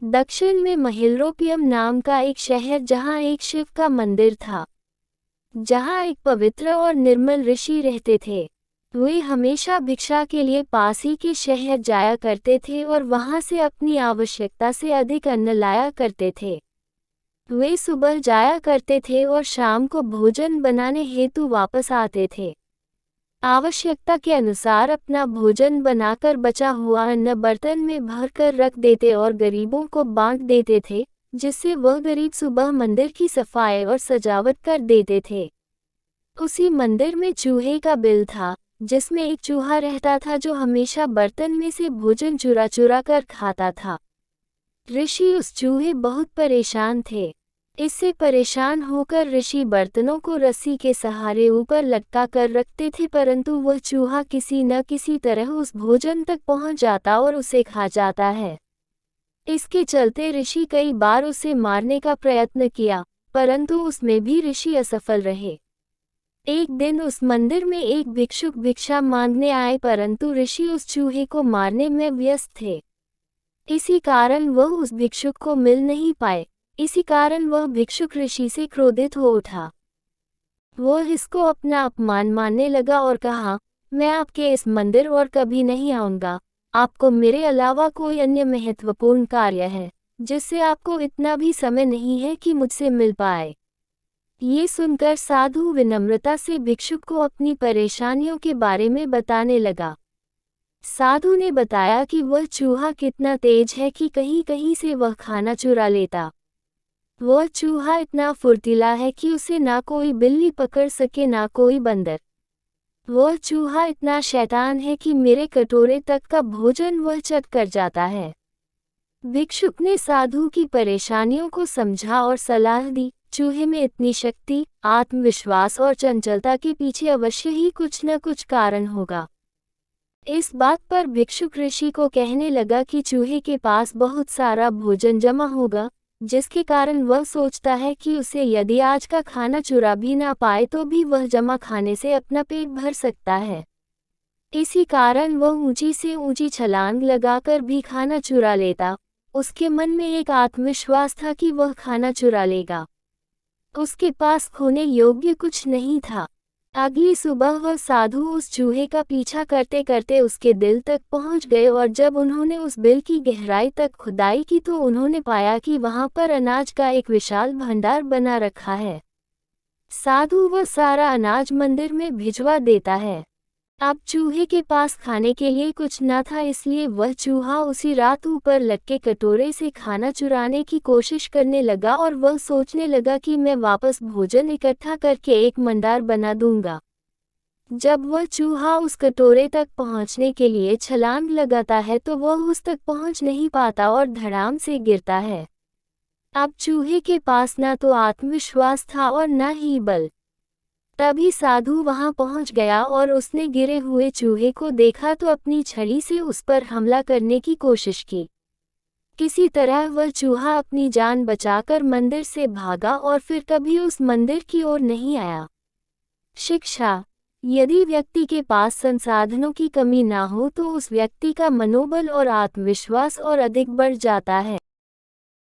दक्षिण में महिल्रोपियम नाम का एक शहर जहाँ एक शिव का मंदिर था, जहाँ एक पवित्र और निर्मल ऋषि रहते थे। वे हमेशा भिक्षा के लिए पास ही के शहर जाया करते थे और वहाँ से अपनी आवश्यकता से अधिक अन्न लाया करते थे। वे सुबह जाया करते थे और शाम को भोजन बनाने हेतु वापस आते थे। आवश्यकता के अनुसार अपना भोजन बनाकर बचा हुआ अन्न बर्तन में भरकर रख देते और गरीबों को बांट देते थे, जिससे वह गरीब सुबह मंदिर की सफाई और सजावट कर देते थे। उसी मंदिर में चूहे का बिल था, जिसमें एक चूहा रहता था जो हमेशा बर्तन में से भोजन चुरा चुरा कर खाता था। ऋषि उस चूहे बहुत परेशान थे। इससे परेशान होकर ऋषि बर्तनों को रस्सी के सहारे ऊपर लटका कर रखते थे, परंतु वह चूहा किसी न किसी तरह उस भोजन तक पहुंच जाता और उसे खा जाता है। इसके चलते ऋषि कई बार उसे मारने का प्रयत्न किया, परंतु उसमें भी ऋषि असफल रहे। एक दिन उस मंदिर में एक भिक्षुक भिक्षा मांगने आए, परंतु ऋषि उस चूहे को मारने में व्यस्त थे। इसी कारण वह उस भिक्षुक को मिल नहीं पाए। इसी कारण वह भिक्षुक ऋषि से क्रोधित हो उठा। वह इसको अपना अपमान मानने लगा और कहा, मैं आपके इस मंदिर और कभी नहीं आऊँगा। आपको मेरे अलावा कोई अन्य महत्वपूर्ण कार्य है, जिससे आपको इतना भी समय नहीं है कि मुझसे मिल पाए। ये सुनकर साधु विनम्रता से भिक्षुक को अपनी परेशानियों के बारे में बताने लगा। साधु ने बताया कि वह चूहा कितना तेज है कि कहीं कहीं से वह खाना चुरा लेता। वह चूहा इतना फुर्तीला है कि उसे ना कोई बिल्ली पकड़ सके ना कोई बंदर। वह चूहा इतना शैतान है कि मेरे कटोरे तक का भोजन वह चट कर जाता है। भिक्षुक ने साधु की परेशानियों को समझा और सलाह दी, चूहे में इतनी शक्ति, आत्मविश्वास और चंचलता के पीछे अवश्य ही कुछ न कुछ कारण होगा। इस बात पर भिक्षुक ऋषि को कहने लगा कि चूहे के पास बहुत सारा भोजन जमा होगा, जिसके कारण वह सोचता है कि उसे यदि आज का खाना चुरा भी ना पाए तो भी वह जमा खाने से अपना पेट भर सकता है। इसी कारण वह ऊंची से ऊंची छलांग लगाकर भी खाना चुरा लेता। उसके मन में एक आत्मविश्वास था कि वह खाना चुरा लेगा। उसके पास खोने योग्य कुछ नहीं था। अगली सुबह वह साधु उस चूहे का पीछा करते करते उसके दिल तक पहुंच गए और जब उन्होंने उस बिल की गहराई तक खुदाई की तो उन्होंने पाया कि वहां पर अनाज का एक विशाल भंडार बना रखा है। साधु वह सारा अनाज मंदिर में भिजवा देता है। अब चूहे के पास खाने के लिए कुछ न था, इसलिए वह चूहा उसी रात ऊपर लटके कटोरे से खाना चुराने की कोशिश करने लगा और वह सोचने लगा कि मैं वापस भोजन इकट्ठा करके एक भंडार बना दूंगा। जब वह चूहा उस कटोरे तक पहुंचने के लिए छलांग लगाता है तो वह उस तक पहुंच नहीं पाता और धड़ाम से गिरता है। अब चूहे के पास न तो आत्मविश्वास था और न ही बल। तभी साधु वहां पहुंच गया और उसने गिरे हुए चूहे को देखा तो अपनी छड़ी से उस पर हमला करने की कोशिश की। किसी तरह वह चूहा अपनी जान बचाकर मंदिर से भागा और फिर कभी उस मंदिर की ओर नहीं आया। शिक्षा: यदि व्यक्ति के पास संसाधनों की कमी ना हो तो उस व्यक्ति का मनोबल और आत्मविश्वास और अधिक बढ़ जाता है।